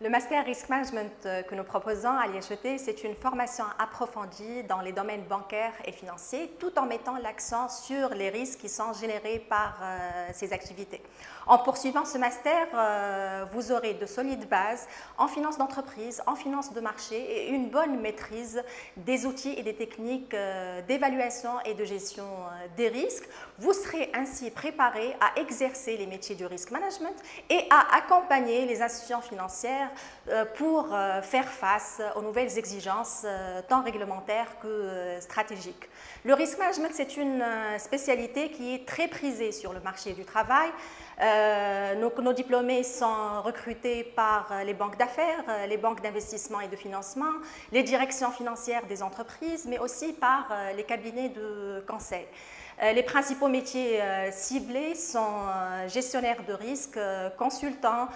Le Master Risk Management que nous proposons à l'IHET, c'est une formation approfondie dans les domaines bancaires et financiers, tout en mettant l'accent sur les risques qui sont générés par ces activités. En poursuivant ce master, vous aurez de solides bases en finance d'entreprise, en finance de marché et une bonne maîtrise des outils et des techniques d'évaluation et de gestion des risques. Vous serez ainsi préparé à exercer les métiers du risk management et à accompagner les institutions financières pour faire face aux nouvelles exigences tant réglementaires que stratégiques. Le risk management, c'est une spécialité qui est très prisée sur le marché du travail. Nos diplômés sont recrutés par les banques d'affaires, les banques d'investissement et de financement, les directions financières des entreprises, mais aussi par les cabinets de conseil. Les principaux métiers ciblés sont gestionnaire de risques, consultant,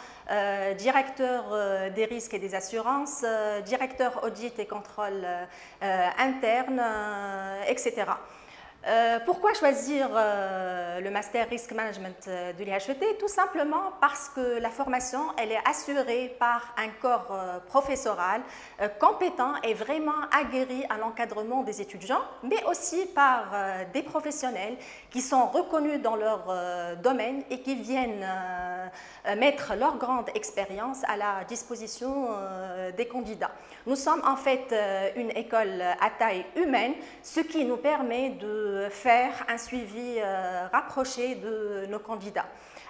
directeur des risques et des assurances, directeur audit et contrôle interne, etc. Pourquoi choisir le Master Risk Management de l'IHET? Tout simplement parce que la formation elle est assurée par un corps professoral compétent et vraiment aguerri à l'encadrement des étudiants, mais aussi par des professionnels qui sont reconnus dans leur domaine et qui viennent mettre leur grande expérience à la disposition des candidats. Nous sommes en fait une école à taille humaine, ce qui nous permet de faire un suivi rapproché de nos candidats.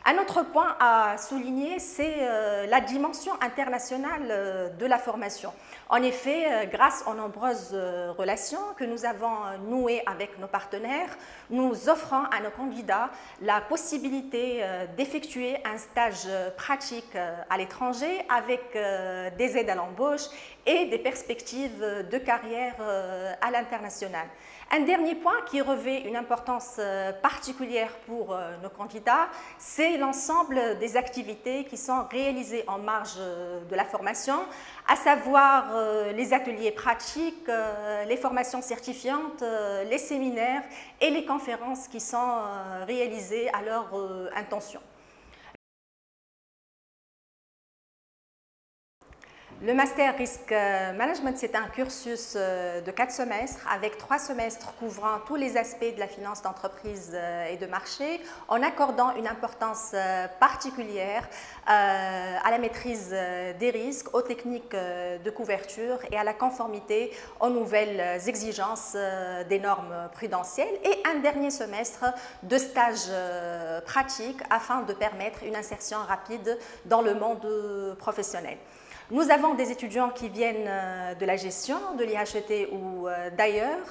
Un autre point à souligner, c'est la dimension internationale de la formation. En effet, grâce aux nombreuses relations que nous avons nouées avec nos partenaires, nous offrons à nos candidats la possibilité d'effectuer un stage pratique à l'étranger avec des aides à l'embauche et des perspectives de carrière à l'international. Un dernier point qui revêt une importance particulière pour nos candidats, c'est l'ensemble des activités qui sont réalisées en marge de la formation, à savoir les ateliers pratiques, les formations certifiantes, les séminaires et les conférences qui sont réalisées à leur intention. Le Master Risk Management, c'est un cursus de 4 semestres avec 3 semestres couvrant tous les aspects de la finance d'entreprise et de marché en accordant une importance particulière à la maîtrise des risques, aux techniques de couverture et à la conformité aux nouvelles exigences des normes prudentielles et un dernier semestre de stage pratique afin de permettre une insertion rapide dans le monde professionnel. Nous avons des étudiants qui viennent de la gestion, de l'IHET ou d'ailleurs,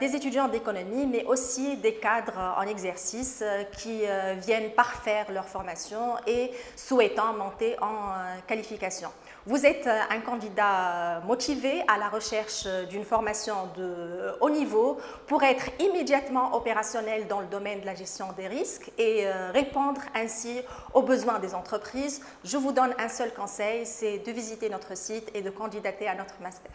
des étudiants d'économie, mais aussi des cadres en exercice qui viennent parfaire leur formation et souhaitant monter en qualification. Vous êtes un candidat motivé à la recherche d'une formation de haut niveau pour être immédiatement opérationnel dans le domaine de la gestion des risques et répondre ainsi aux besoins des entreprises. Je vous donne un seul conseil, c'est de visiter notre site et de candidater à notre master.